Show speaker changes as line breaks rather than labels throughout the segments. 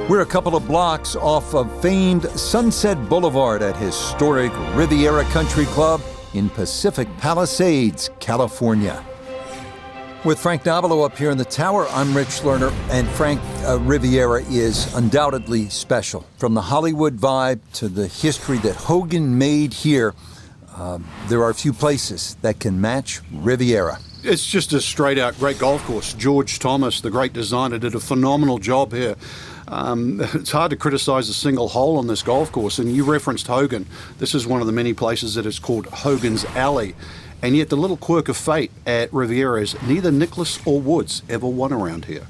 We're a couple of blocks off of famed Sunset Boulevard at historic Reveira Country Club in Pacific Palisades, California. With Frank Nobilo up here in the tower, I'm Rich Lerner, and Frank, Reveira is undoubtedly special. From the Hollywood vibe to the history that Hogan made here, there are a few places that can match Reveira.
It's just a straight-out great golf course. George Thomas, the great designer, did a phenomenal job here. It's hard to criticise a single hole on this golf course, and you referenced Hogan. This is one of the many places that is called Hogan's Alley. And yet the little quirk of fate at Reveira is neither Nicklaus or Woods ever won around here.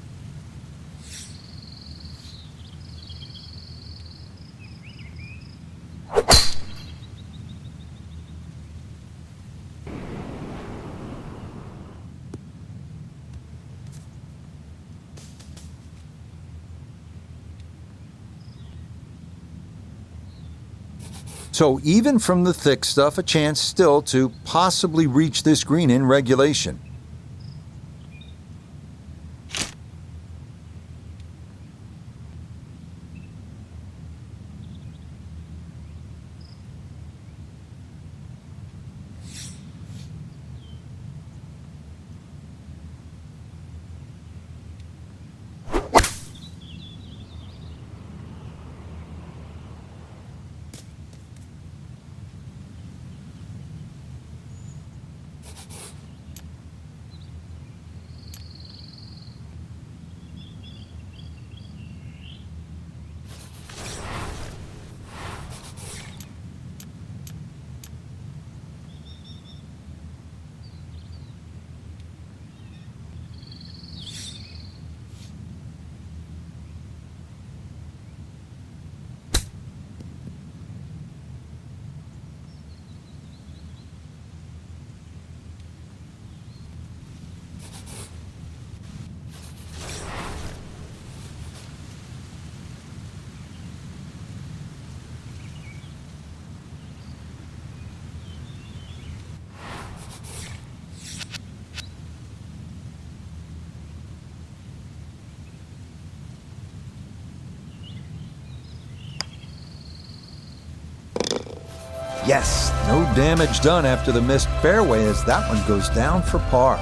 So even from the thick stuff, a chance still to possibly reach this green in regulation. Yes, no damage done after the missed fairway as that one goes down for par.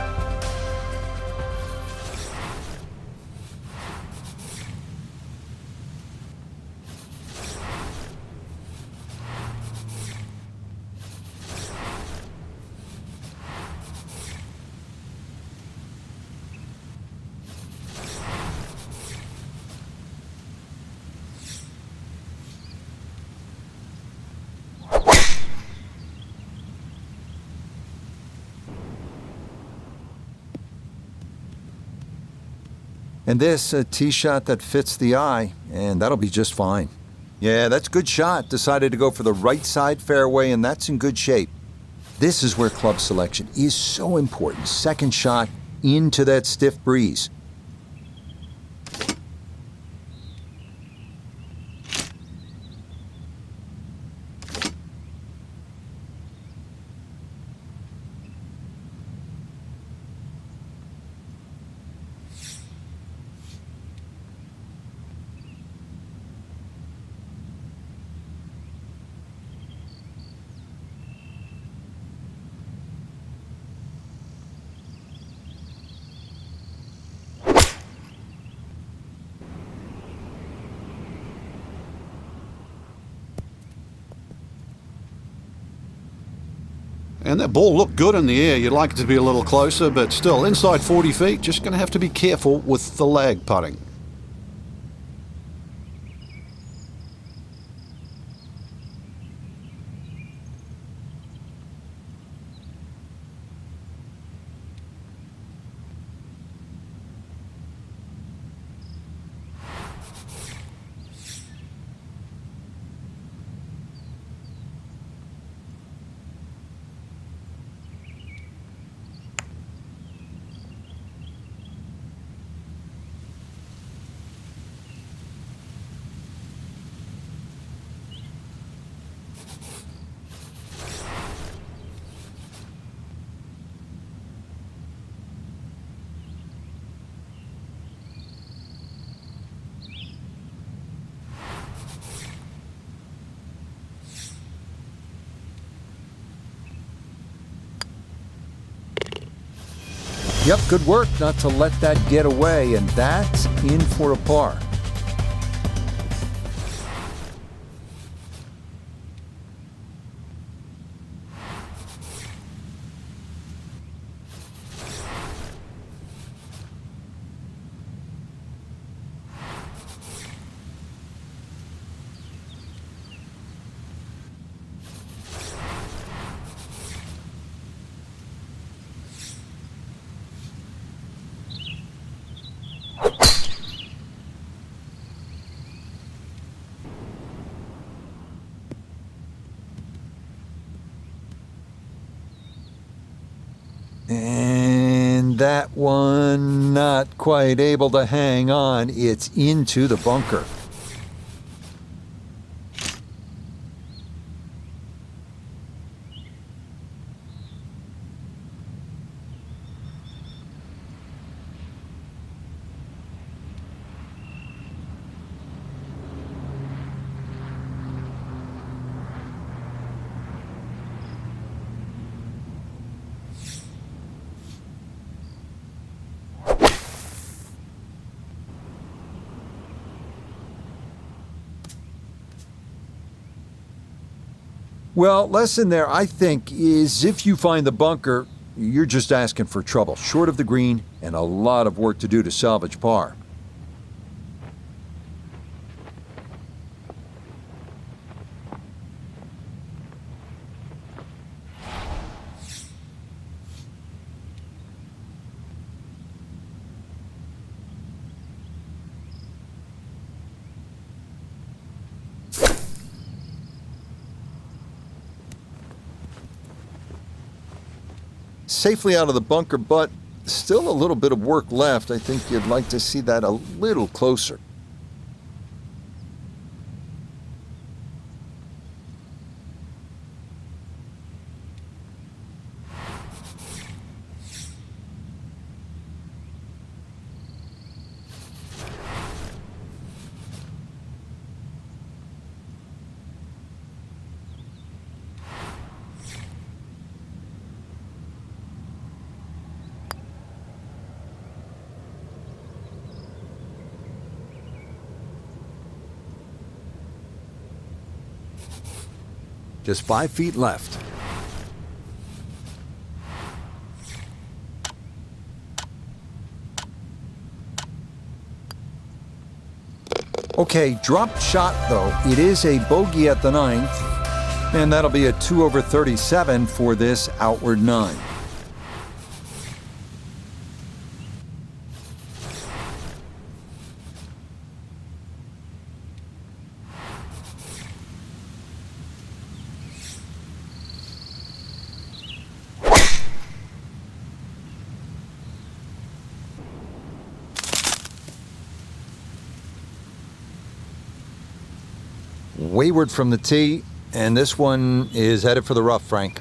And this, a tee shot that fits the eye, and that'll be just fine. Yeah, that's a good shot. Decided to go for the right side fairway, and that's in good shape. This is where club selection is so important. Second shot into that stiff breeze.
And that ball looked good in the air. You'd like it to be a little closer, but still, inside 40 feet, just going to have to be careful with the lag putting.
Yep, good work not to let that get away, and that's in for a par. And that one not quite able to hang on. It's into the bunker. Well, lesson there, I think, is if you find the bunker, you're just asking for trouble, short of the green, and a lot of work to do to salvage par. Safely out of the bunker, but still a little bit of work left. I think you'd like to see that a little closer. Just 5 feet left. Okay, drop shot though. It is a bogey at the 9th, and that'll be a 2 over 37 for this outward 9. Wayward from the tee, and this one is headed for the rough, Frank.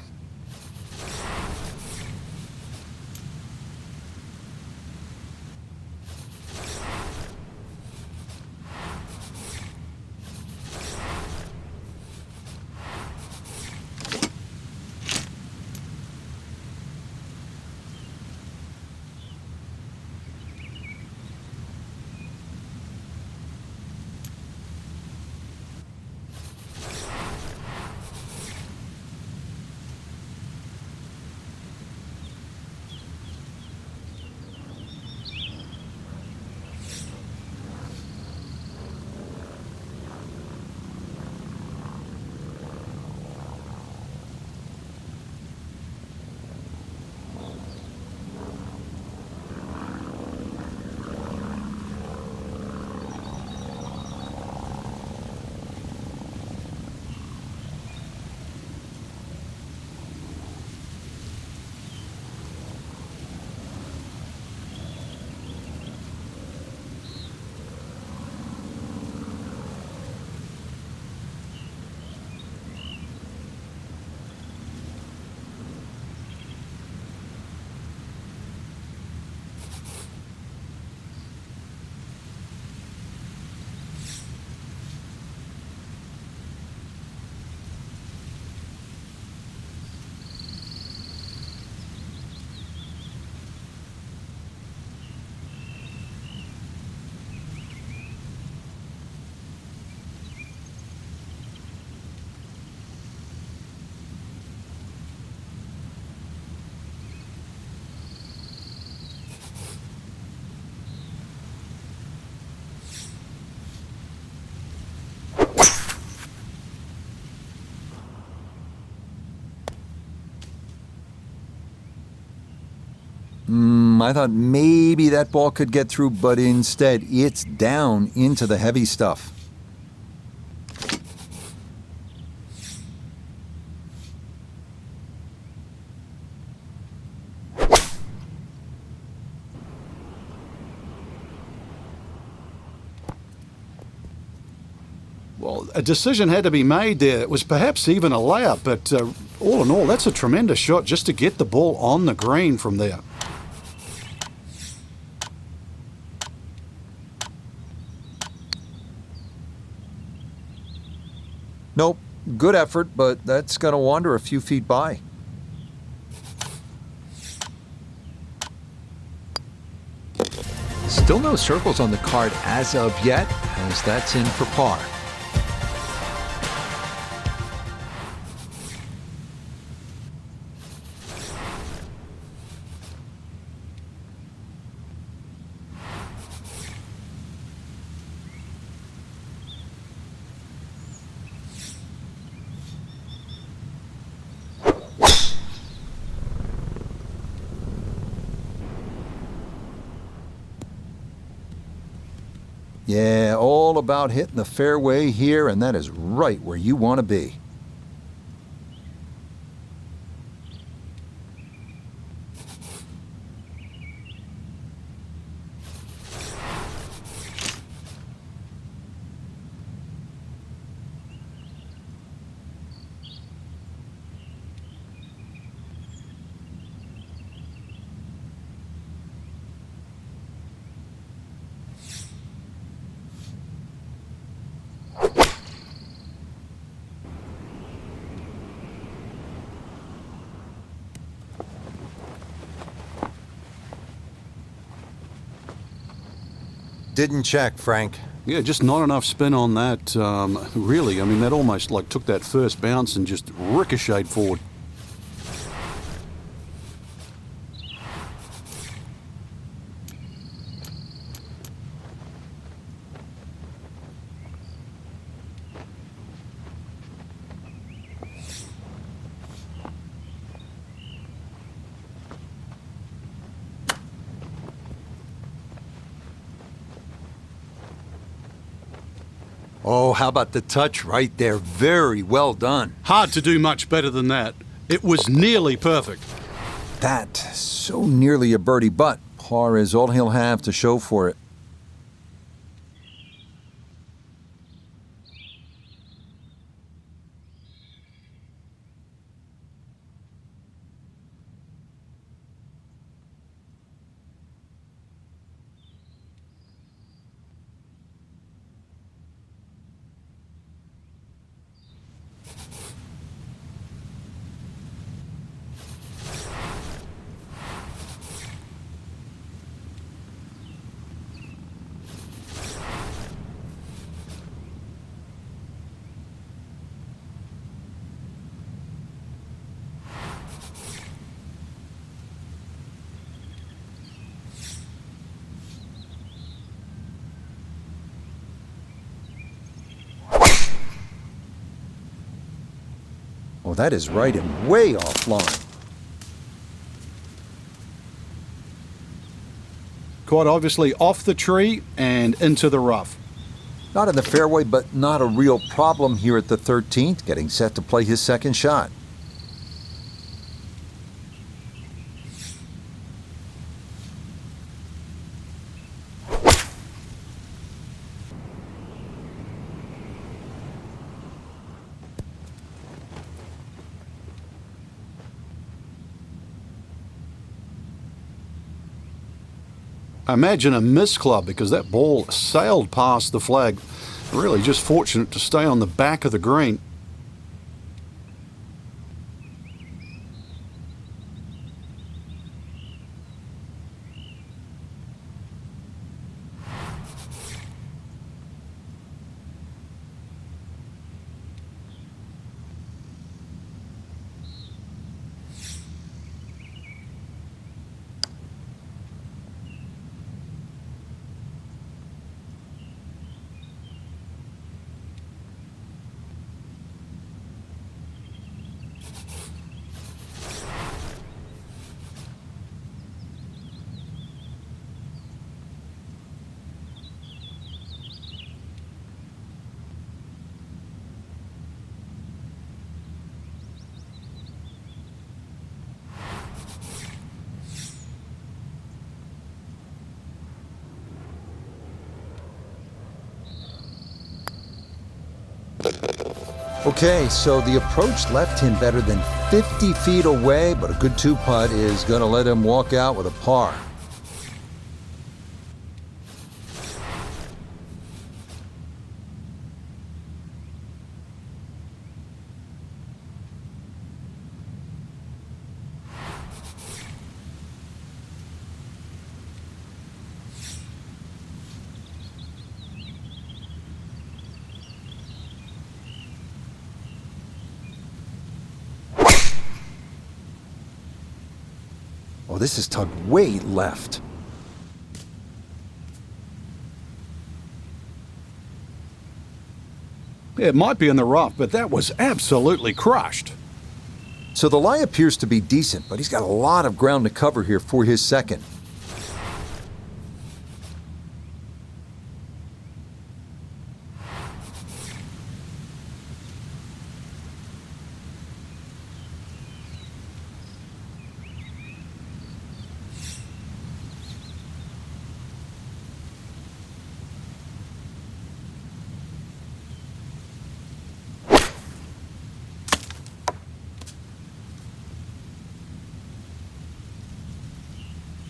I thought maybe that ball could get through, but instead it's down into the heavy stuff.
Well, a decision had to be made there. It was perhaps even a layup, but all in all, that's a tremendous shot just to get the ball on the green from there.
Nope, good effort, but that's going to wander a few feet by. Still no circles on the card as of yet, as that's in for par. Yeah, all about hitting the fairway here, and that is right where you want to be. Didn't check, Frank.
Yeah, just not enough spin on that, really. I mean, that almost like took that first bounce and just ricocheted forward.
Oh, how about the touch right there? Very well done.
Hard to do much better than that. It was nearly perfect.
That, so nearly a birdie, but par is all he'll have to show for it. Oh, that is right and way offline.
Quite obviously off the tree and into the rough.
Not in the fairway, but not a real problem here at the 13th, getting set to play his second shot.
Imagine a missed club because that ball sailed past the flag. Really just fortunate to stay on the back of the green.
Okay, so the approach left him better than 50 feet away, but a good 2-putt is going to let him walk out with a par. Oh, this is tugged way left.
It might be in the rough, but that was absolutely crushed.
So the lie appears to be decent, but he's got a lot of ground to cover here for his second.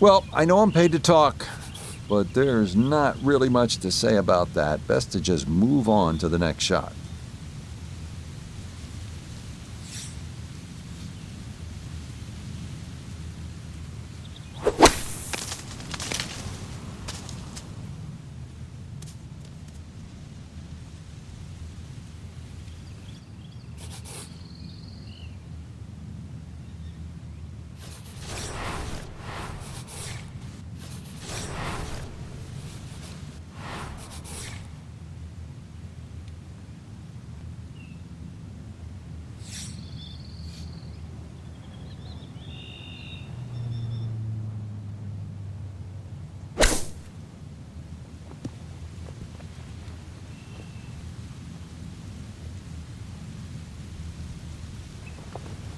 Well, I know I'm paid to talk, but there's not really much to say about that. Best to just move on to the next shot.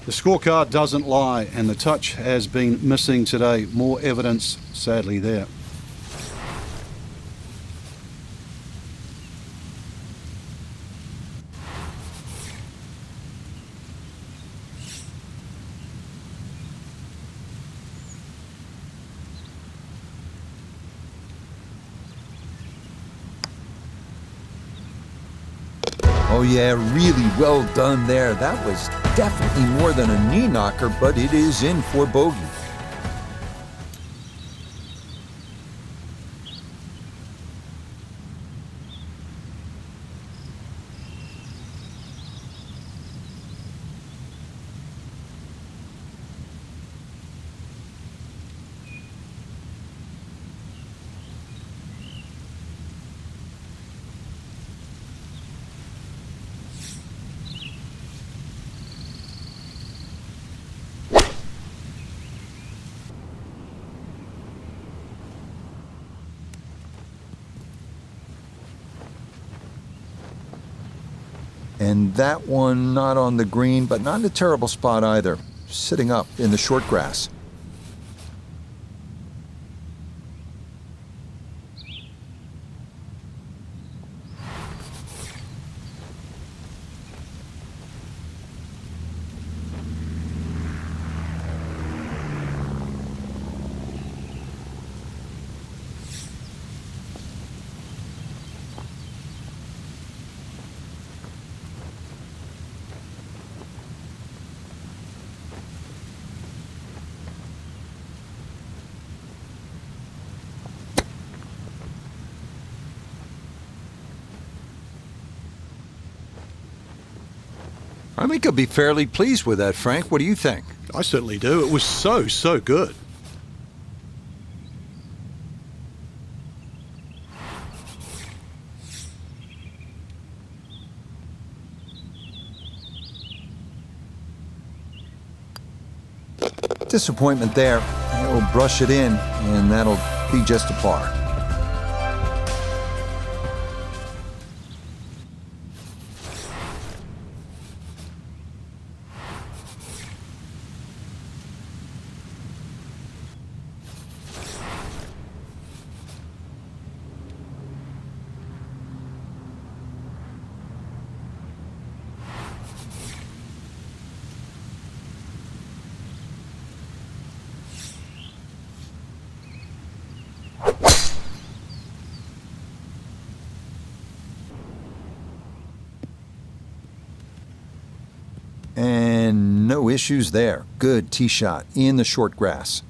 The scorecard doesn't lie, and the touch has been missing today. More evidence, sadly, there.
Oh yeah, really well done there. That was definitely more than a knee knocker, but it is in for bogey. And that one not on the green, but not in a terrible spot either. Sitting up in the short grass. I think I'll be fairly pleased with that, Frank. What do you think?
I certainly do. It was so good.
Disappointment there. He'll brush it in, and that'll be just a par. And no issues there. Good tee shot in the short grass.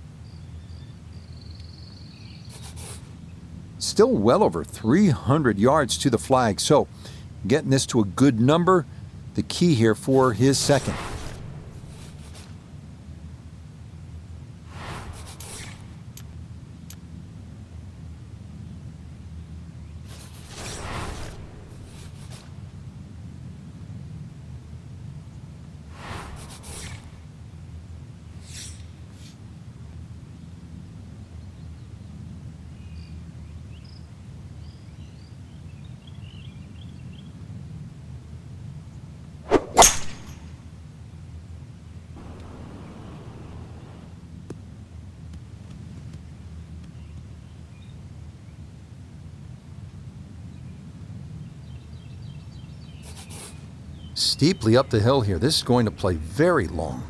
Still well over 300 yards to the flag, so getting this to a good number, the key here for his second. Steeply up the hill here. This is going to play very long.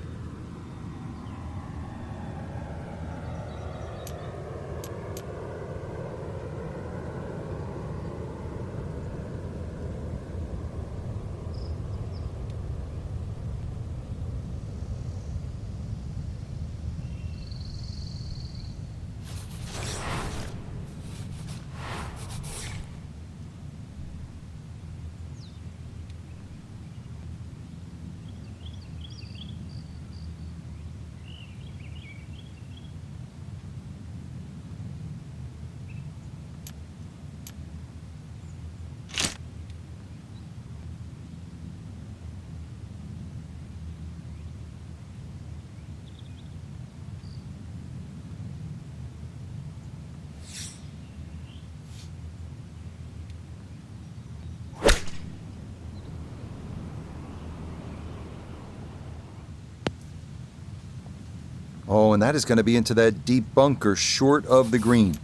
Oh, and that is going to be into that deep bunker short of the green.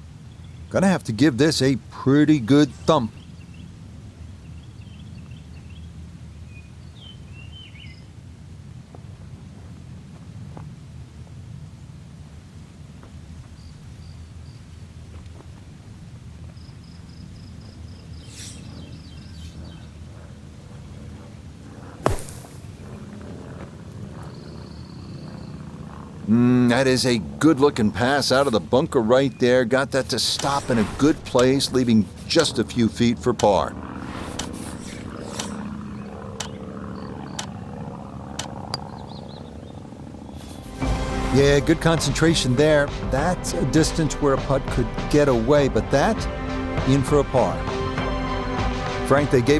Gonna have to give this a pretty good thump. That is a good-looking pass out of the bunker right there. Got that to stop in a good place, leaving just a few feet for par. Yeah, good concentration there. That's a distance where a putt could get away, but that in for a par. Frank, they gave